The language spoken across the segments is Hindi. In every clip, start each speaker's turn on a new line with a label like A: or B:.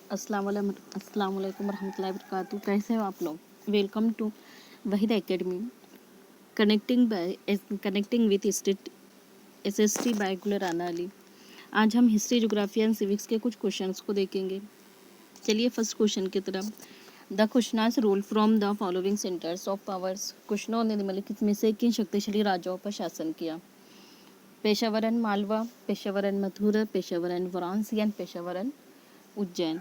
A: अस्सलाम वालेकुम रहमतुल्लाहि व बरकातहू। कैसे हो आप लोग? Welcome to Waheed academy connecting with state SST by Gulrana Ali. आज हम हिस्ट्री, ज्योग्राफी एंड सिविक्स के कुछ क्वेश्चंस को देखेंगे। चलिए फर्स्ट क्वेश्चन की तरफ। The Kushanas rule from the following centres of powers. कुशनों ने निम्नलिखित में से किन शक्तिशाली राजाओं पर शासन किया? Peshawar and Malwa, Peshawar and Mathura, Peshawar and Varanasi and Peshawar and Ujjain.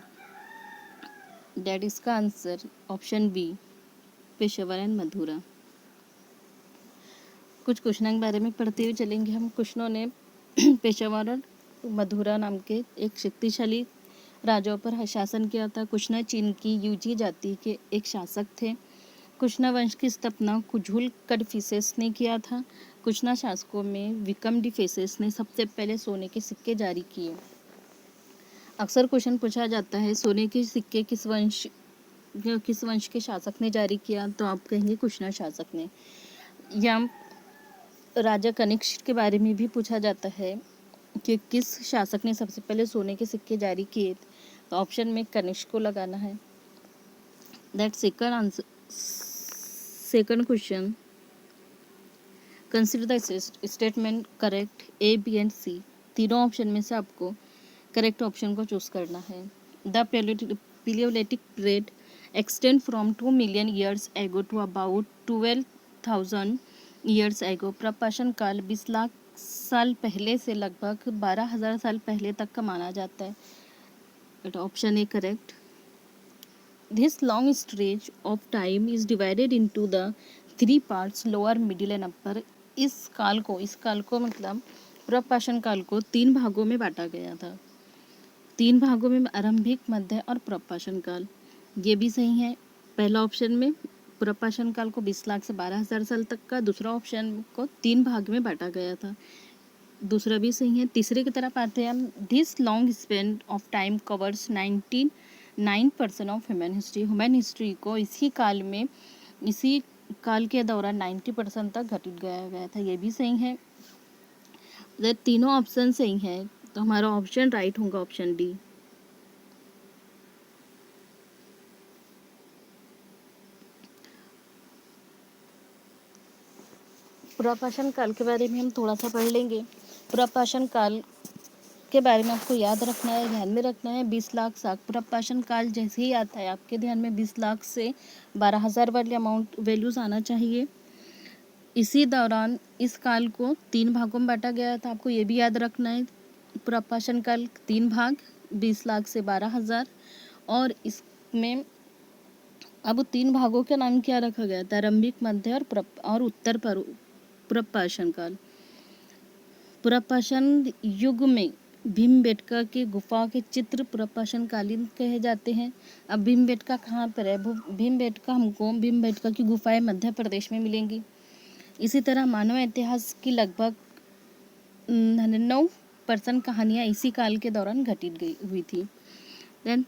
A: That इसका answer option B, Peshawar and Mathura. कुछ कुशनों के बारे में पढ़ते हुए चलेंगे हम। कुशनों ने पेशावर और मथुरा नाम के एक शक्तिशाली राजाओं पर शासन किया था। कुशना चीन की यूजी जाति के एक शासक थे। कुशना वंश की स्थापना कुजुल कडफिसेस ने किया था। कुशना शासकों में विकम डिफेसेस ने सबसे पहले सोने के सिक्के जारी किए। अक्सर क्वेश्चन पूछा जाता है सोने के सिक्के किस वंश के शासक ने जारी किया, तो आप कहेंगे कुशना शासक ने। या राजा कनिष्क के बारे में भी पूछा जाता है कि किस शासक ने सबसे पहले सोने के सिक्के जारी किए, तो ऑप्शन में कनिष्क को लगाना है। That second answer. Second question, consider the statement correct A, B and C. तीनों ऑप्शन में से आपको करेक्ट ऑप्शन को चूज करना है। The Paleolithic period extend from 2 million years ago to about 12,000 years ago। प्रपाषण काल 20 लाख साल पहले से लगभग 12,000 साल पहले तक का माना जाता है। But option A correct. This long stretch of time is divided into the 3 parts, lower, middle and upper। इस काल को मतलब प्रपाषण काल को 3 भागों में बांटा गया था। 3 भागों में, आरंभिक, मध्य और प्रपाषण काल। ये भी सही है। पहला ऑप्शन में प्रपाषण काल को 20 लाख से 12,000 साल तक का, दूसरा ऑप्शन को 3 भाग में बांटा गया था, दूसरा भी सही है। तीसरे की तरफ आते हैं हम। This long span of time covers 99% of human history को इसी काल के दौरान 90% तक घटित गया था। ये भी सही है। जब तीनों ऑप्शन सही हैं तो हमारा ऑप्शन राइट होगा, ऑप्शन डी। प्रपाषण काल के बारे में हम थोड़ा सा पढ़ लेंगे। प्रपाषण काल के बारे में आपको याद रखना है, ध्यान में रखना है। 20 लाख साल प्रपाषण काल जैसे ही आता है आपके ध्यान में 20 लाख से 12,000 वाले अमाउंट वैल्यूज आना चाहिए। इसी दौरान इस काल को 3 भागों में बांटा गया था, आपको ये भी याद रखना है। प्रपाषण काल 3 भाग, 20 लाख से 12,000। और इसमें अब 3 भागों का नाम क्या रखा गया था? आरंभिक, मध्य और उत्तर प्रपाषण काल। प्रपाषण युग में भीमबेटका की गुफा के चित्र प्रपाषण कालीन कहे जाते हैं। अब भीमबेटका कहाँ पर है? भीमबेटका की गुफाएं मध्य प्रदेश में मिलेंगी। इसी तरह मानव इतिहास की लगभग 99% कहानियाँ इसी काल के दौरान घटित हुई थी। Then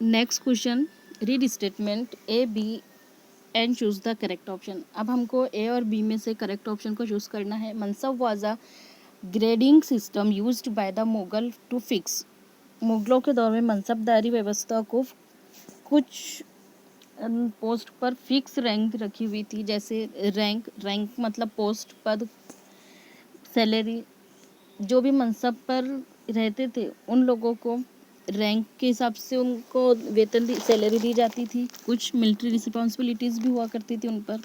A: next question, read statement A, B and choose the correct option. अब हमको ए और बी में से करेक्ट ऑप्शन को चूज करना है। Mansab was a grading system used by the Mughal to fix. मुगलों के दौर में मनसबदारी व्यवस्था को कुछ पोस्ट पर फिक्स रैंक रखी हुई थी, जैसे रैंक मतलब पोस्ट, पद, सैलरी। जो भी मनसब पर रहते थे उन लोगों को रैंक के हिसाब से उनको वेतन सैलरी दी जाती थी। कुछ मिलिट्री रिस्पॉन्सिबिलिटीज़ भी हुआ करती थी उन पर।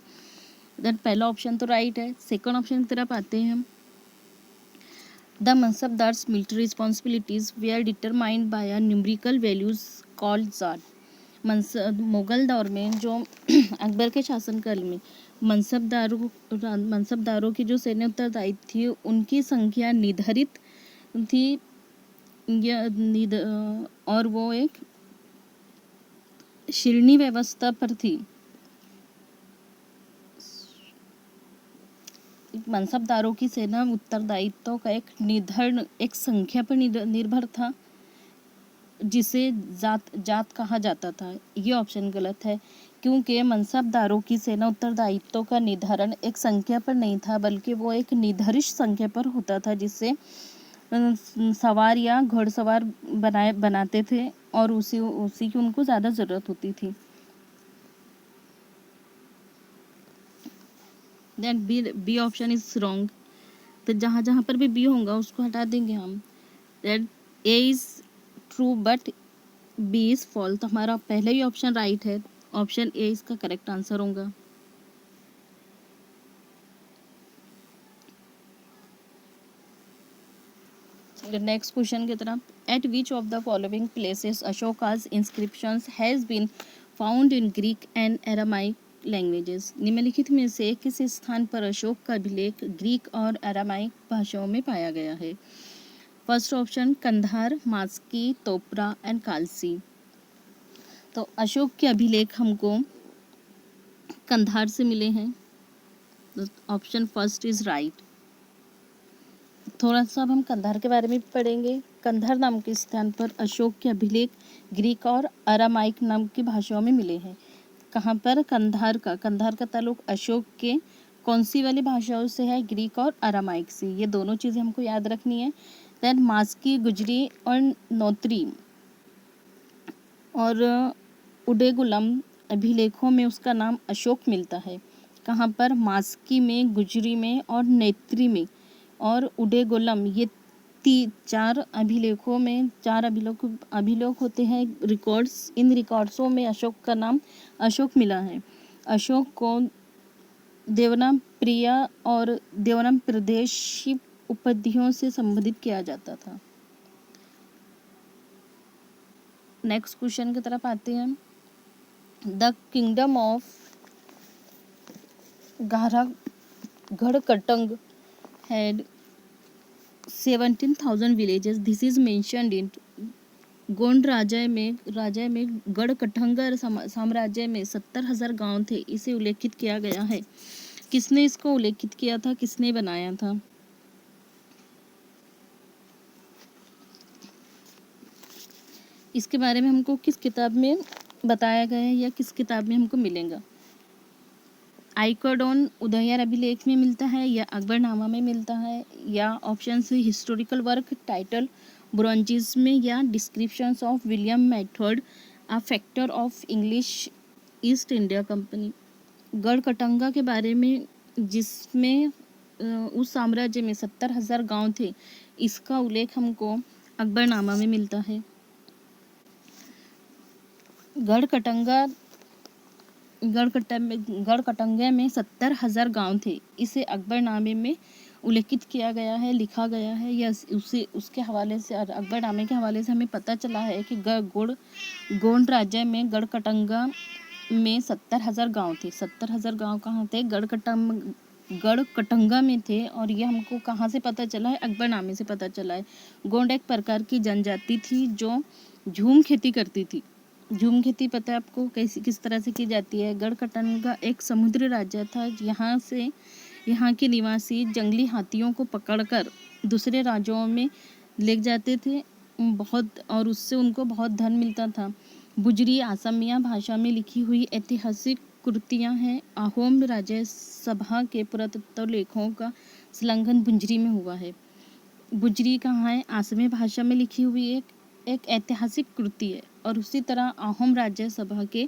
A: दैट पहला ऑप्शन तो राइट है। सेकंड ऑप्शन की तरफ आते हैं हम। The Mansabdars military responsibilities were determined by a numerical values called Zat. Mughal दौर में जो अकबर के शासनकाल में मनसबदारों की जो सैन्य उत्तरदायित्व थी उनकी संख्या निर्धारित थी, और वो एक श्रेणी व्यवस्था पर थी। मनसबदारों की सेना उत्तरदायित्व का एक संख्या पर निर्भर था, जिसे जात कहा जाता था। ये ऑप्शन गलत है, क्योंकि मनसबदारों की सेना उत्तरदायित्व का निर्धारण एक संख्या पर नहीं था, बल्कि वो एक निर्धारित संख्या पर होता था, जिससे सवार या घुड़सवार बनाते थे। और उसी उसी की उनको ज़्यादा ज़रूरत होती थी। Then B option is wrong. तो जहाँ जहाँ पर भी बी होगा उसको हटा देंगे हम। That A is true but B is false. तो हमारा पहला ही ऑप्शन राइट है, ऑप्शन ए इसका करेक्ट आंसर होगा। नेक्स्ट क्वेश्चन की तरफ, at which of the following places Ashoka's inscriptions has been found in Greek and Aramaic languages. निम्नलिखित में से किस स्थान पर अशोक का अभिलेख ग्रीक और एरामाइक भाषाओं में पाया गया है? First option Kandahar, Maski, Topra and Kalsi. तो अशोक के अभिलेख हमको कंधार से मिले हैं। Option first is right. थोड़ा सा अब हम कंधार के बारे में भी पढ़ेंगे। कंधार नाम के स्थान पर अशोक के अभिलेख ग्रीक और अरामाइक नाम की भाषाओं में मिले हैं। कहाँ पर? कंधार का ताल्लुक अशोक के कौन सी वाली भाषाओं से है? ग्रीक और अरामाइक से। ये दोनों चीज़ें हमको याद रखनी है। दैन मास्की, गुजरी और नौत्री और उडेगुलम अभिलेखों में उसका नाम अशोक मिलता है। कहाँ पर? मास्की में, गुजरी में और नेत्री में और उडेगुलम। ये चार अभिलेखों में अभिलेख होते हैं रिकॉर्ड्स। इन रिकॉर्ड्सों में अशोक का नाम अशोक मिला है। अशोक को देवनाम प्रिया और देवनाम प्रदेशी उपाधियों से संबोधित किया जाता था। नेक्स्ट क्वेश्चन की तरफ आते हैं। The kingdom of Garhkatanga had 17,000 villages. This is mentioned in Gond राज्य में गढ़कटंगर साम्राज्य में 70,000 गांव थे, इसे उल्लेखित किया गया है। किसने इसको उल्लेखित किया था? किसने बनाया था? इसके बारे में हमको किस किताब में बताया गया है या किस किताब में हमको मिलेगा? आइकोडोन उदयर अभिलेख में मिलता है या अकबरनामा में मिलता है या option C historical work title bronzes में या descriptions of William Methwold a factor of English East India company. Garhkatanga के बारे में जिसमें उस साम्राज्य में 70,000 गांव थे, इसका उल्लेख हमको अकबरनामा में मिलता है। गढ़कटंगा में 70,000 गांव थे, इसे अकबरनामे में उल्लेखित किया गया है, लिखा गया है या उसके हवाले से अकबरनामे के हवाले से हमें पता चला है कि गोंड राज्य में गढ़कटंगा में 70,000 गांव थे। 70,000 गांव कहाँ थे? गढ़कटंगा में थे। और ये हमको कहाँ से पता चला है? अकबरनामे से पता चला है। गोंड एक प्रकार की जनजाति थी जो झूम खेती करती थी। झूम खेती पता है आपको किस तरह से की जाती है? गढ़कटंगा एक समुद्री राज्य था। यहाँ के निवासी जंगली हाथियों को पकड़कर दूसरे राज्यों में ले जाते थे और उससे उनको बहुत धन मिलता था। बुजरी असमिया भाषा में लिखी हुई ऐतिहासिक कृतियाँ हैं। अहोम राज्य सभा के पुरातत्व लेखों का संलग्न बुंजरी में हुआ है। बुजरी कहाँ है? असमी भाषा में लिखी हुई एक ऐतिहासिक कृति है। और उसी तरह अहोम राज्य सभा के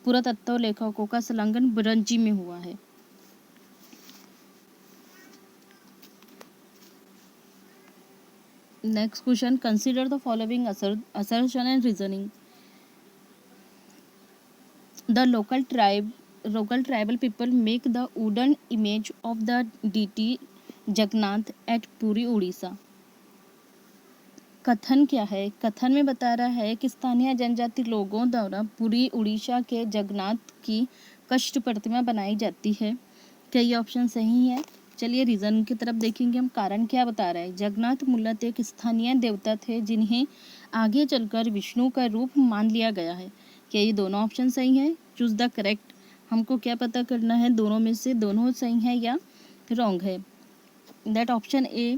A: पुरातत्व लेखकों का संलग्न बुरंजी में हुआ है। Next question, consider the following assertion and reasoning. The local tribal people make the wooden image of the deity Jagannath at Puri Orissa. कथन क्या है? कथन में बता रहा है कि स्थानीय जनजाति लोगों द्वारा पुरी उड़ीसा के जगन्नाथ की कष्ट प्रतिमा बनाई जाती है। क्या ये ऑप्शन सही है? चलिए रीज़न की तरफ देखेंगे हम। कारण क्या बता रहा है? जगन्नाथ मूलतः एक स्थानीय देवता थे जिन्हें आगे चलकर विष्णु का रूप मान लिया गया है। क्या ये दोनों ऑप्शन सही है? Choose the correct. हमको क्या पता करना है? दोनों में से दोनों सही है या रॉन्ग है। That option A,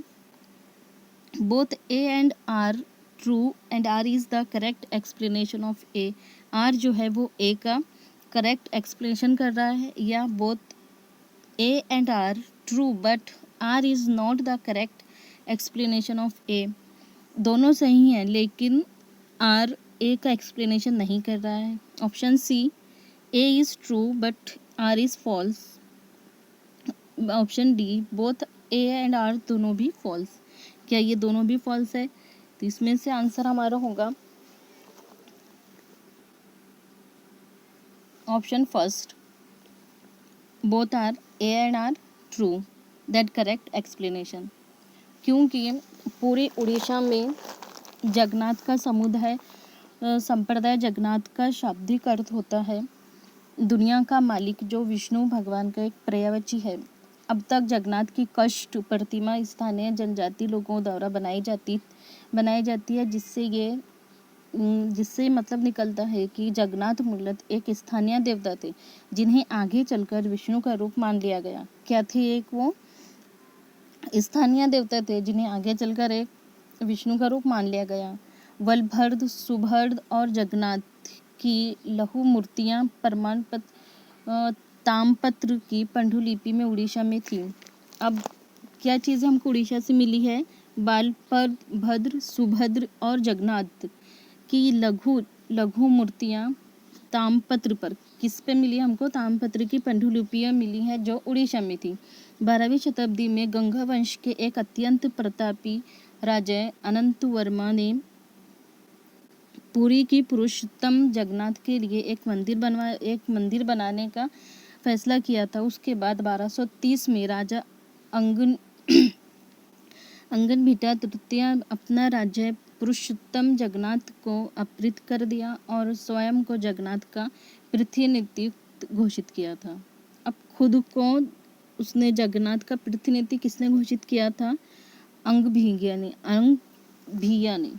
A: both A and R true and R is the correct explanation of A। R जो है वो A का करेक्ट एक्सप्लेनेशन कर रहा है। या both A and R true but R is not the correct explanation of A। दोनों सही हैं लेकिन R ए का एक्सप्लेनेशन नहीं कर रहा है। Option C, A is true but R is false. Option D, both A and R दोनों भी फॉल्स। क्या ये दोनों भी फॉल्स है? तो इसमें से आंसर हमारा होगा option first, both R A and R true, that correct explanation. क्योंकि पूरे उड़ीसा में जगन्नाथ का समुदाय संप्रदाय, जगन्नाथ का शाब्दिक अर्थ होता है दुनिया का मालिक, जो विष्णु भगवान का एक पर्यायवाची है। अब तक जगन्नाथ की कष्ट प्रतिमा स्थानीय जनजाति लोगों द्वारा बनाई जाती है, जिससे मतलब निकलता है कि जगन्नाथ मूलतः एक स्थानीय देवता थे, जिन्हें आगे चलकर विष्णु का रूप मान लिया गया। क्या थे? एक वो स्थानीय देवता थे जिन्हें आगे चलकर एक विष्णु का रूप मान लिया गया। बलभद्र, सुभद्र और जगन्नाथ की लघु मूर्तियां प्रमाण पत्र ताम्रपत्र की पांडुलिपि में उड़ीसा में थी। अब क्या चीज़ें हमको उड़ीसा से मिली है? बलभद्र, सुभद्र और जगन्नाथ की लघु मूर्तियां ताम्रपत्र पर किस पे मिली? हमको ताम्रपत्र की पांडुलिपियां मिली हैं जो उड़ीसा में थी। 12वीं शताब्दी में गंगा वंश के एक अत्यंत प्रतापी राजा अनंतवर्मा ने पुरी की पुरुषोत्तम जगन्नाथ के लिए एक मंदिर बनाने का फैसला किया था। उसके बाद 1230 में राजा अंगनभिटा तृतीय अपना राज्य पुरुषोत्तम जगन्नाथ को अर्पित कर दिया और स्वयं को जगन्नाथ का प्रतिनिधित्व घोषित किया था। अब खुद को उसने जगन्नाथ का प्रतिनिधि किसने घोषित किया था? अंगभीया ने।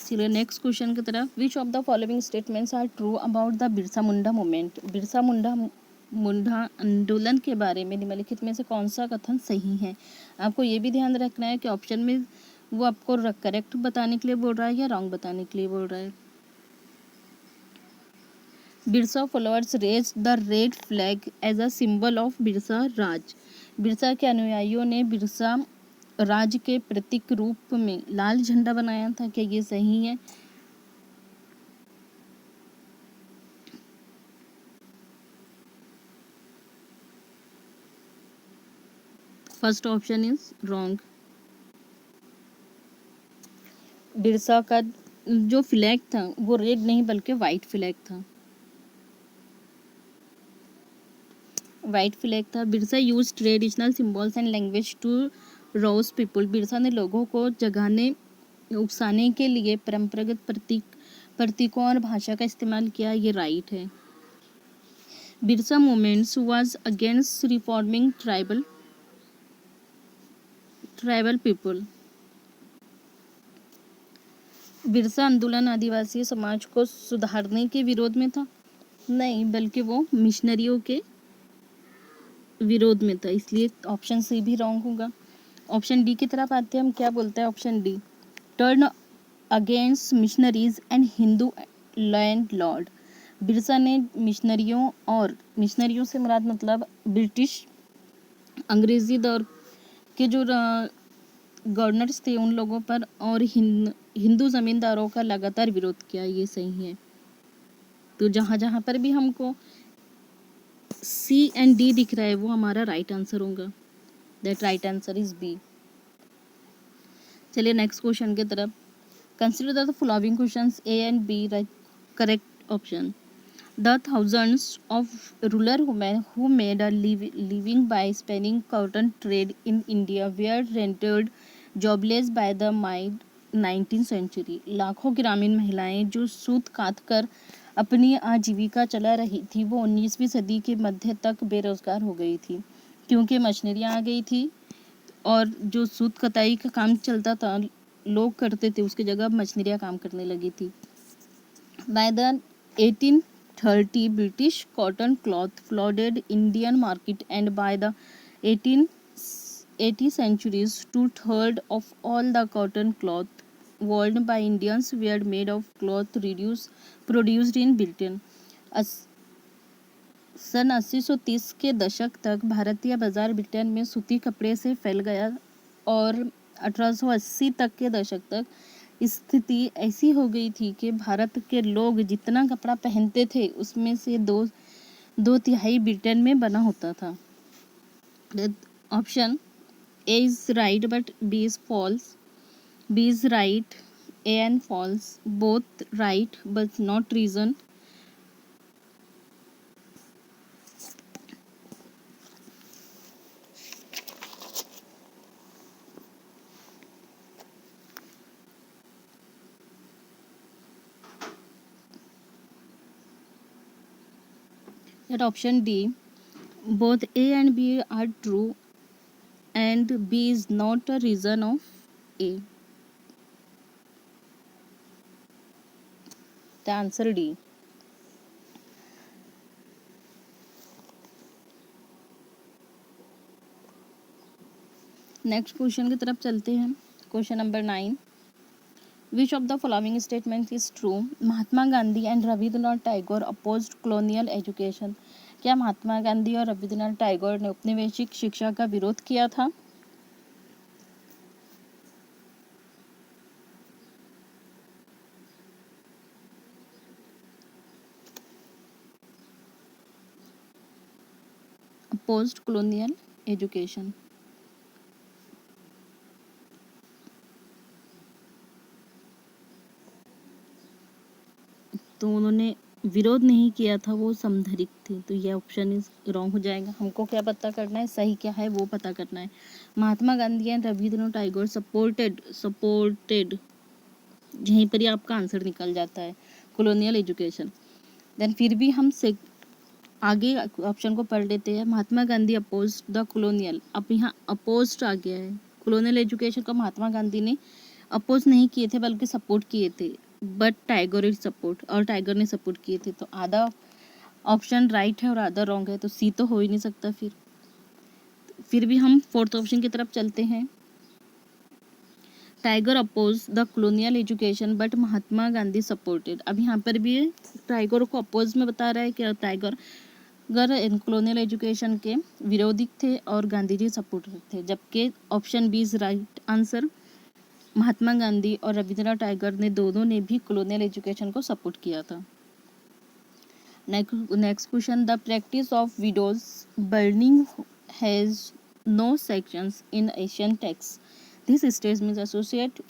A: चलिए नेक्स्ट क्वेश्चन की तरफ। Which of the following statements are true about the Birsa Munda movement? Birsa Munda आंदोलन के बारे में निम्नलिखित में से कौन सा कथन सही है? आपको ये भी ध्यान रखना है कि ऑप्शन में वो आपको करेक्ट बताने के लिए बोल रहा है या रॉन्ग बताने के लिए बोल रहा है। Birsa followers raise the red flag as a symbol of Birsa Raj. Birsa के अनुयायियों ने बिरसा राज के प्रतीक रूप में लाल झंडा बनाया था। क्या ये सही है? First option is wrong. Birsa का जो फ्लैग था वो रेड नहीं बल्कि वाइट फ्लैग था। वाइट फ्लैग था। Birsa use traditional symbols and language to rouse people. Birsa ने लोगों को उकसाने के लिए परंपरागत प्रतीकों और भाषा का इस्तेमाल किया। ये राइट है। Birsa movements was against reforming tribal people. Birsa आंदोलन आदिवासी समाज को सुधारने के विरोध में था? नहीं, बल्कि वो मिशनरियों के विरोध में था, इसलिए ऑप्शन सी भी रॉन्ग होगा। ऑप्शन डी की तरफ आते हैं हम। क्या बोलता है option D? Turn against missionaries and Hindu land Lord. Birsa ने मिशनरियों से मुराद मतलब ब्रिटिश अंग्रेजी दौर के जो गवर्नर्स थे उन लोगों पर और हिंदू जमींदारों का लगातार विरोध किया। ये सही है। तो जहाँ जहाँ पर भी हमको सी एंड डी दिख रहा है वो हमारा राइट आंसर होगा। That right answer is B. चलिए नेक्स्ट क्वेश्चन की तरफ। Consider the following questions A and B correct option. The thousands of rural women who made a living by spinning cotton trade in India were rendered jobless by the mid 19th century. लाखों ग्रामीण महिलाएं जो सूत काट कर अपनी आजीविका चला रही थी वो 19वीं सदी के मध्य तक बेरोजगार हो गई थी, क्योंकि मशीनरियां आ गई थी और जो सूत कताई का काम चलता था लोग करते थे उसकी जगह मशीनरियां काम करने लगी थी। By the 1830 British cotton cloth flooded Indian market, and by the 1880 centuries 2/3 of all the cotton cloth worn by Indians were made of cloth produced in Britain. सन 1830 के दशक तक भारतीय बाजार ब्रिटेन में सूती कपड़े से फैल गया और 1880 तक के दशक तक स्थिति ऐसी हो गई थी कि भारत के लोग जितना कपड़ा पहनते थे उसमें से दो तिहाई ब्रिटेन में बना होता था। Option A is right but B is false, B is right A and false, both right but not reason. At option D, both A and B are true and B is not a reason of A. The answer D. Next question की तरफ चलते हैं। Question number 9, which of the following statement is true? Mahatma Gandhi and Rabindranath Tagore opposed colonial education. क्या महात्मा गांधी और रविंद्रनाथ टैगोर ने औपनिवेशिक शिक्षा का विरोध किया था? Opposed colonial education. तो उन्होंने विरोध नहीं किया था, वो समधरिक थे। तो ये ऑप्शन इज रॉन्ग हो जाएगा। हमको क्या पता करना है, सही क्या है वो पता करना है। महात्मा गांधी एंड रविंद्रनाथ टैगोर सपोर्टेड यहीं पर ही आपका आंसर निकल जाता है, कॉलोनियल एजुकेशन। देन फिर भी हम से आगे ऑप्शन को पढ़ लेते हैं। Mahatma Gandhi oppose the colonial, अब यहाँ अपोज्ड आ गया है। कॉलोनियल एजुकेशन को महात्मा गांधी ने अपोज नहीं किए थे बल्कि सपोर्ट किए थे, बट टैगोर इज सपोर्ट, और टैगोर ने सपोर्ट किए थे। तो आधा ऑप्शन राइट है और आधा रॉन्ग है, तो सी तो हो ही नहीं सकता। फिर भी हम फोर्थ ऑप्शन की तरफ चलते हैं। Tagore oppose the colonial education but Mahatma Gandhi supported. अब यहाँ पर भी टाइगर को अपोज में बता रहा है कि टाइगर कॉलोनियल एजुकेशन के विरोधी थे और गांधी जी सपोर्टर थे, जबकि option B is right answer. Mahatma Gandhi और रविंद्रनाथ टैगोर ने दोनों ने भी कॉलोनियल एजुकेशन को सपोर्ट किया था। Next question, the practice of widows burning has no sanctions in ancient text, this statement associate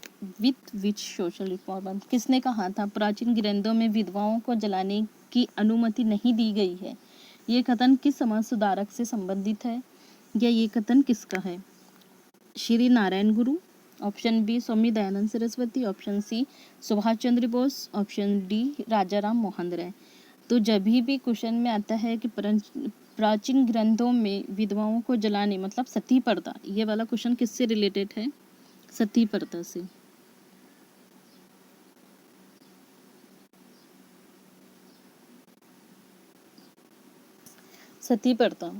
A: with which social reform. किसने कहा था प्राचीन ग्रंथों में विधवाओं को जलाने की अनुमति नहीं दी गई है? ये कथन किस समाज सुधारक से संबंधित है, या ये कथन किसका है? श्री नारायण गुरु, option B Swami Dayanand Saraswati, option C Subhash Chandra Bose, option D राजा राम मोहन राय। तो जब भी क्वेश्चन में आता है कि प्राचीन ग्रंथों में विधवाओं को जलाने मतलब सती प्रथा, ये वाला क्वेश्चन किससे रिलेटेड है? सती प्रथा से। सती प्रथा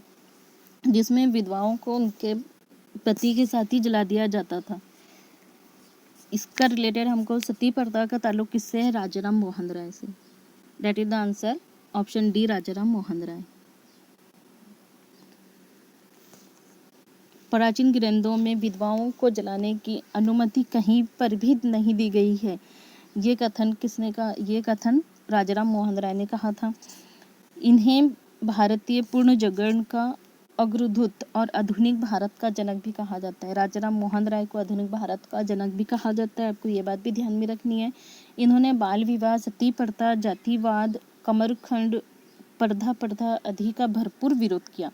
A: जिसमें विधवाओं को उनके पति के साथ ही जला दिया जाता था, इसका रिलेटेड हमको सती प्रथा का ताल्लुक किससे है? राजाराम मोहन राय से। That is the answer, option D Rajaram Mohan Roy. प्राचीन ग्रंथों में विधवाओं को जलाने की अनुमति कहीं पर भी नहीं दी गई है, ये कथन किसने कहा? ये कथन राजाराम मोहन राय ने कहा था। इन्हें भारतीय पूर्ण जगरण का अग्रदूत और आधुनिक भारत का जनक भी कहा जाता है। राजाराम मोहन राय को आधुनिक भारत का जनक भी कहा जाता है, आपको ये बात भी ध्यान में रखनी है। इन्होंने बाल विवाह, सती प्रथा, जातिवाद, कमरखंड प्रथा आदि का भरपूर विरोध किया।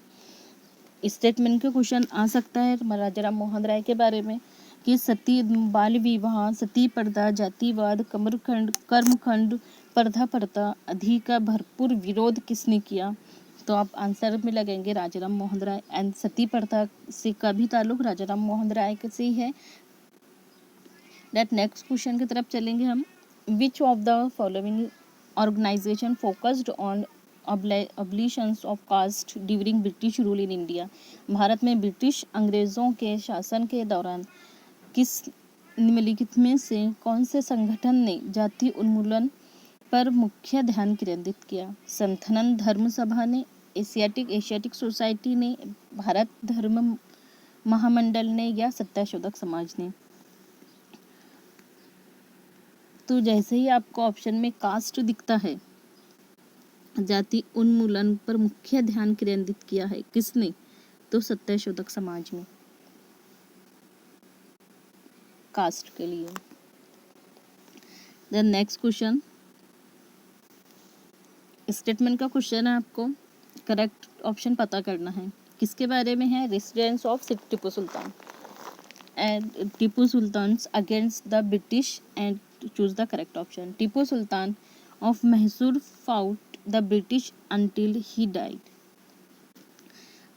A: स्टेटमेंट का क्वेश्चन आ सकता है राजाराम मोहन राय के बारे में कि सती बाल विवाह, सती प्रथा, जातिवाद, कर्मखंड प्रथा आदि का भरपूर विरोध किसने किया? तो आप आंसर में लगेंगे राजाराम मोहन राय। एंड सती प्रथा से का भी ताल्लुक राजाराम मोहन राय से ही है। दैट नेक्स्ट क्वेश्चन की तरफ चलेंगे हम। Which of the following organisation focused on abolitions of caste during British rule in India? Bharat में ब्रिटिश अंग्रेजों के शासन के दौरान किस निम्नलिखित में से कौन से संगठन ने जाति उन्मूलन पर मुख्य ध्यान केंद्रित किया? संथनन धर्म सभा ने, एशियाटिक सोसाइटी ने, भारत धर्म महामंडल ने, या सत्याशोधक समाज ने? तो जैसे ही आपको ऑप्शन में कास्ट दिखता है, जाति उन्मूलन पर मुख्य ध्यान केंद्रित किया है किसने? तो सत्यशोधक समाज में कास्ट के लिए। द नेक्स्ट क्वेश्चन स्टेटमेंट का क्वेश्चन है, आपको करेक्ट ऑप्शन पता करना है। किसके बारे में है? Residence of Tipu Sultan and Tipu Sultan's against the British and choose the correct option. Tipu Sultan of Mysore fought the British until he died.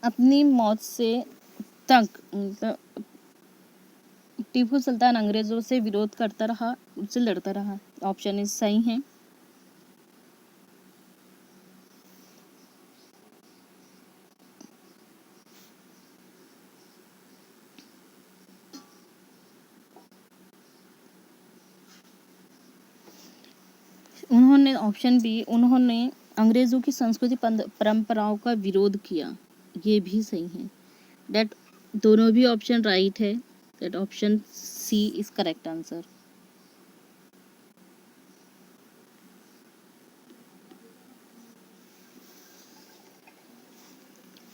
A: अपनी मौत से तक टीपू सुल्तान अंग्रेजों से विरोध करता रहा, उससे लड़ता रहा। ऑप्शन इज सही है। उन्होंने ऑप्शन बी, उन्होंने अंग्रेजों की संस्कृति परंपराओं का विरोध किया, ये भी सही है। दैट दोनों भी ऑप्शन राइट है। That option C is correct answer.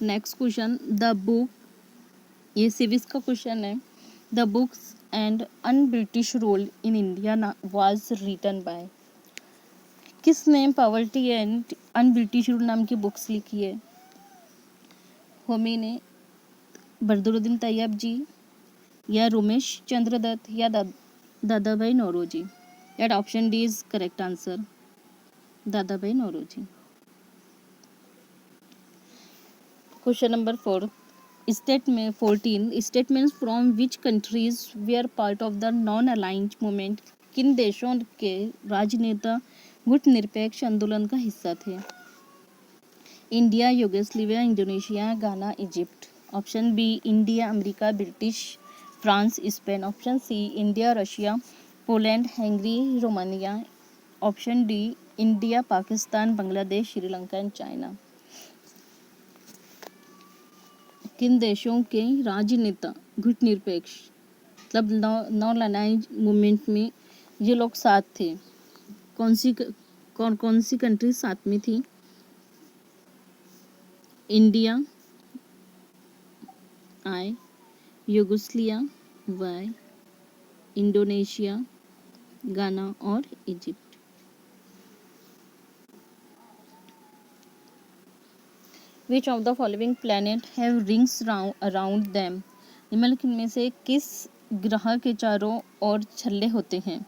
A: Next question, the book, ये सिविक्स का क्वेश्चन है। The books and un British role in India was written by, किसने poverty and un British rule नाम की बुक्स लिखी है? होमी ने, बदरुद्दीन तैयब जी, या रोमेश चंद्र दत्त, या Dadabhai Naoroji. That option D is correct answer, Dadabhai Naoroji. Question number 14 statements from which countries were part of the non aligned movement, किन देशों के राजनेता गुटनिरपेक्ष आंदोलन का हिस्सा थे? India, Yugoslavia, Indonesia, Ghana, Egypt. Option B, India, America, British, France, Spain. Option C, India, Russia, Poland, Hungary, Romania. Option D, India, Pakistan, Bangladesh, Sri Lanka and China. किन देशों के राजनेता गुटनिरपेक्ष मतलब नॉन अलाइंड मूवमेंट में ये लोग साथ थे? कौन सी कंट्री साथ में थी? India I, Yugoslavia Y, Indonesia, Ghana और Egypt. Which of the following planet have rings around them, निम्नलिखित में से किस ग्रह के चारों ओर छल्ले होते हैं?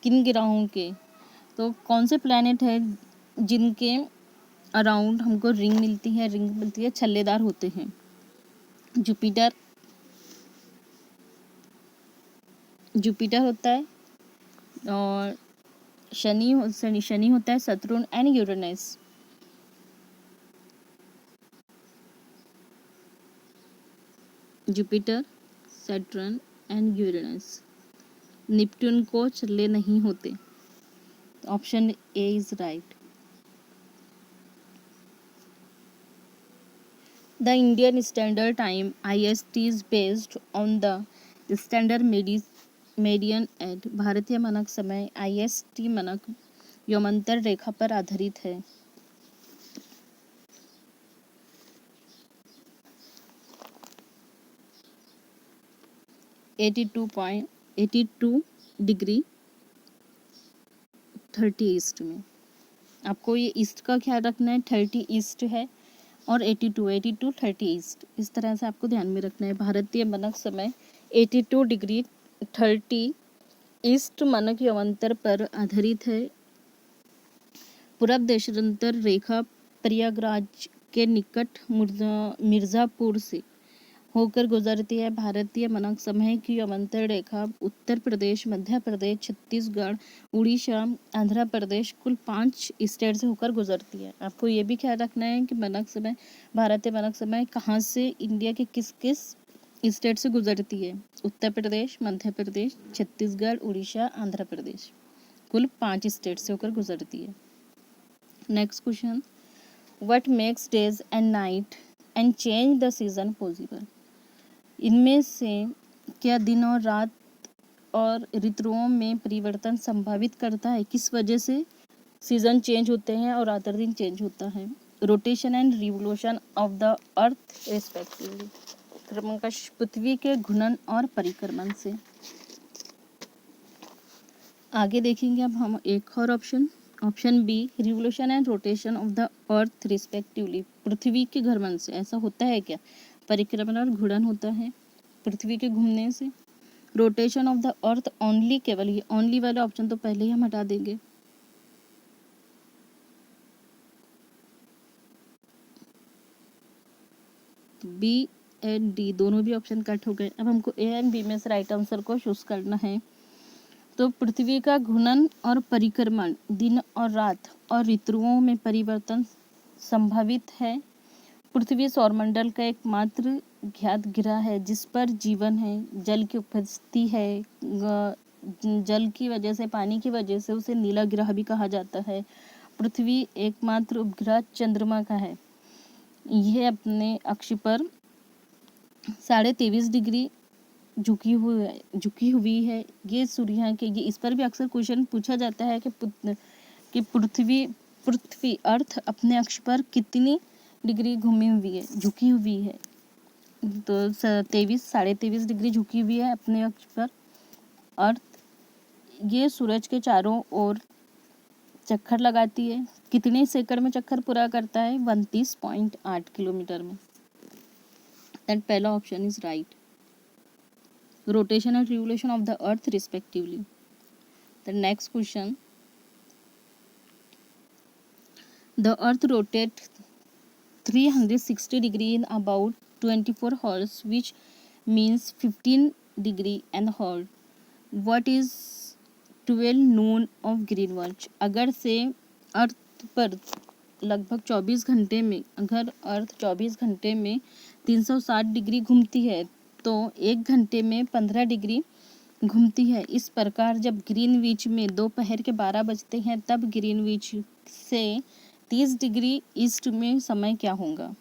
A: किन ग्रहों के? तो कौन से प्लैनेट है जिनके अराउंड हमको रिंग मिलती है, छल्लेदार होते हैं? जुपिटर होता है, और शनि होता है, Saturn and Uranus. Jupiter, Saturn and Uranus. Neptune को छल्ले नहीं होते। Option A is right. The Indian Standard Time (IST) is based on the standard meridian at, भारतीय मानक समय IST मानक यौमांतर रेखा पर आधारित है। (82 डिग्री 30 ईस्ट में। आपको ये ईस्ट का ख्याल रखना है, 30 ईस्ट है और 82 30 ईस्ट, इस तरह से आपको ध्यान में रखना है। भारतीय मानक समय 82 डिग्री 30 ईस्ट मानक यौमांतर पर आधारित है। पूरब देशांतर रेखा प्रयागराज के निकट मिर्जापुर से होकर गुजरती है। भारतीय मानक समय की यौमांतर रेखा उत्तर प्रदेश, मध्य प्रदेश, छत्तीसगढ़, उड़ीसा, आंध्र प्रदेश, कुल 5 स्टेट से होकर गुजरती है। आपको ये भी ख्याल रखना है कि भारतीय मानक समय कहाँ से, इंडिया के किस किस स्टेट से गुजरती है? उत्तर प्रदेश, मध्य प्रदेश, छत्तीसगढ़, उड़ीसा, आंध्र प्रदेश, कुल 5 स्टेट से होकर गुजरती है। Next question, what makes days and night and change the season possible, इनमें से क्या दिन और रात और ऋतुओं में परिवर्तन संभावित करता है। किस वजह से सीजन चेंज होते हैं और रात दिन चेंज होता है? Rotation and revolution of the earth respectively, क्रमशः पृथ्वी के घूर्णन और परिक्रमण से। आगे देखेंगे अब हम एक और option B, revolution and rotation of the earth respectively, पृथ्वी के घूर्णन से। ऐसा होता है क्या? परिक्रमण और घूर्णन होता है पृथ्वी के घूमने से। Rotation of the earth only, केवल ये ओनली वाला ऑप्शन तो पहले ही हम हटा देंगे। बी एंड डी दोनों भी ऑप्शन कट हो गए। अब हमको ए एंड बी में से राइट आंसर को चूज करना है। तो पृथ्वी का घूर्णन और परिक्रमण दिन और रात और ऋतुओं में परिवर्तन संभावित है। पृथ्वी सौरमंडल का एकमात्र ज्ञात ग्रह है जिस पर जीवन है, जल की उपस्थिति है। जल की वजह से, पानी की वजह से उसे नीला ग्रह भी कहा जाता है। पृथ्वी एकमात्र उपग्रह चंद्रमा का है। यह अपने अक्ष पर 23.5 डिग्री झुकी हुई है। ये सूर्य के, ये इस पर भी अक्सर क्वेश्चन पूछा जाता है कि पृथ्वी अर्थ अपने अक्ष पर कितनी डिग्री घूमी हुई है, झुकी हुई है। तो 23.5 डिग्री झुकी हुई है अपने अक्ष पर अर्थ। ये सूरज के चारों ओर चक्कर लगाती है। कितने सेकंड में चक्कर पूरा करता है? 29.8 किलोमीटर में। दैट पहला option is right. Rotation and revolution of the earth respectively. The next question, the earth rotate 360 degree in about 24 hours, which means 15 degree and hold. What is 12 noon of Greenwich? अगर से अर्थ पर लगभग 24 घंटे में, अगर अर्थ 24 घंटे में 360 डिग्री घूमती है तो 1 घंटे में 15 डिग्री घूमती है। इस प्रकार जब ग्रीनविच में दोपहर के 12 बजते हैं तब ग्रीनविच से 30 डिग्री ईस्ट में समय क्या होगा?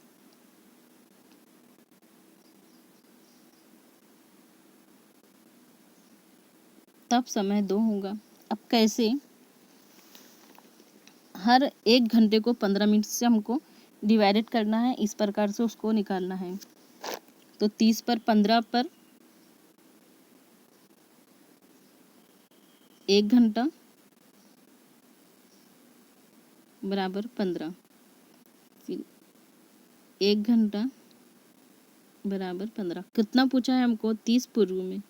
A: तब समय 2 होगा। अब कैसे? हर 1 घंटे को 15 मिनट से हमको डिवाइडेड करना है, इस प्रकार से उसको निकालना है। तो 30 पर 15 पर 1 घंटा बराबर 15, फिर 1 घंटा बराबर 15। कितना पूछा है हमको? 30 पूर्व में,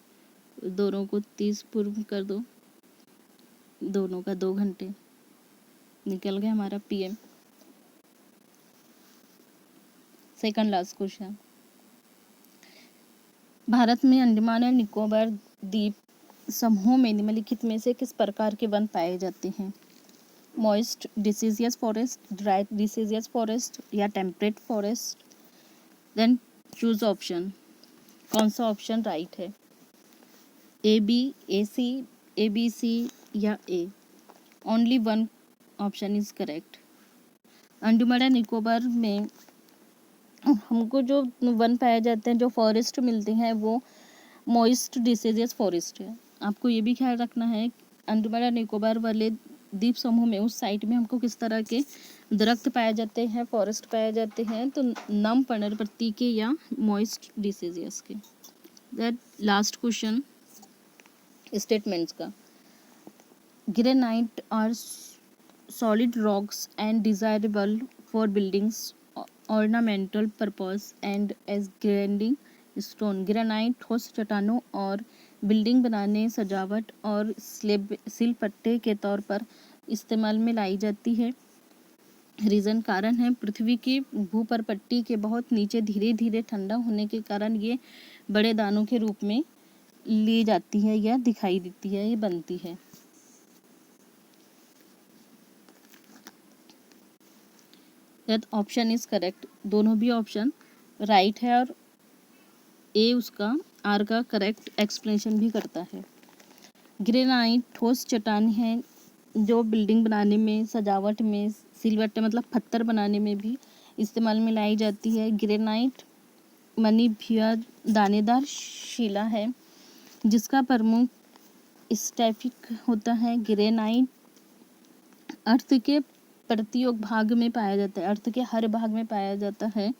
A: दोनों को 30 पूर्व कर दो, दोनों का 2 घंटे निकल गया हमारा PM। Second last question, Bharat में अंडमान और निकोबार द्वीप समूह में निम्नलिखित में से किस प्रकार के वन पाए जाते हैं? Moist deciduous forest, dry deciduous forest या temperate forest? Then choose option. कौन सा ऑप्शन राइट है? AB, AC, ABC या A? Only one option is correct. Andaman and Nicobar में हमको जो वन पाए जाते हैं, जो फॉरेस्ट मिलते हैं, वो मॉइस्ट डिसीजियस फॉरेस्ट है। आपको ये भी ख्याल रखना है अंडमान एंड निकोबार वाले द्वीप समूह में, उस साइट में हमको किस तरह के दरख्त पाए जाते हैं, फॉरेस्ट पाए जाते हैं, तो नम पर्णपाती के या मॉइस्ट डिसीजियस के। दैट लास्ट क्वेश्चन स्टेटमेंट्स का। Granite are solid rocks and desirable for buildings, ornamental purpose and as grinding stone. Granite ठोस चट्टानों और बिल्डिंग बनाने, सजावट और सिल पट्टे के तौर पर इस्तेमाल में लाई जाती है। रीज़न कारण है पृथ्वी की भूपर्पट्टी के बहुत नीचे धीरे धीरे ठंडा होने के कारण ये बड़े दानों के रूप में ली जाती है या दिखाई देती है, ये बनती है। That option is correct. दोनों भी ऑप्शन राइट है और ए उसका आर का करेक्ट एक्सप्लेनेशन भी करता है। ग्रेनाइट ठोस चट्टान है जो बिल्डिंग बनाने में, सजावट में, सिलवट्टे मतलब पत्थर बनाने में भी इस्तेमाल में लाई जाती है। ग्रेनाइट मणिभ्य दानेदार शिला है जिसका प्रमुख स्टैफिक होता है। ग्रेनाइट अर्थ के प्रत्येक भाग में पाया जाता है, अर्थ के हर भाग में पाया जाता है।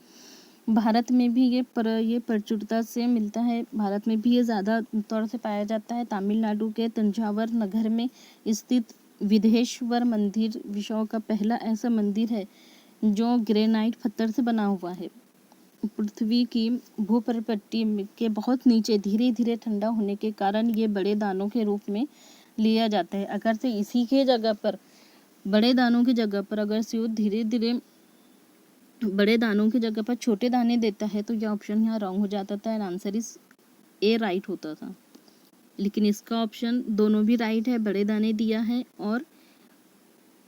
A: भारत में भी ये प्रचुरता से मिलता है, भारत में भी ये ज़्यादा तौर से पाया जाता है। तमिलनाडु के तंजावर नगर में स्थित विधेश्वर मंदिर विश्व का पहला ऐसा मंदिर है जो ग्रेनाइट पत्थर से बना हुआ है। पृथ्वी की भूप्रपट्टी के बहुत नीचे धीरे धीरे ठंडा होने के कारण ये बड़े दानों के रूप में लिया जाता है। अगर से इसी के जगह पर बड़े दानों की जगह पर अगर से धीरे धीरे बड़े दानों की जगह पर छोटे दाने देता है तो यह ऑप्शन यहाँ रॉन्ग हो जाता था, आंसर इस ए राइट होता था। लेकिन इसका ऑप्शन दोनों भी राइट है, बड़े दाने दिया है और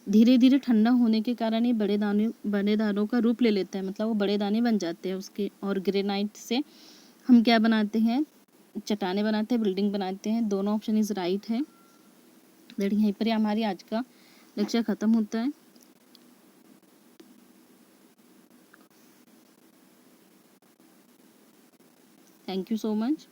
A: धीरे धीरे ठंडा होने के कारण ये बड़े दानों का रूप ले लेता है, मतलब वो बड़े दाने बन जाते हैं उसके। और ग्रेनाइट से हम क्या बनाते हैं, चट्टाने बनाते हैं, बिल्डिंग बनाते हैं। दोनों ऑप्शन इज राइट है। यहीं पर हमारी आज का लेक्चर खत्म होता है। Thank you so much.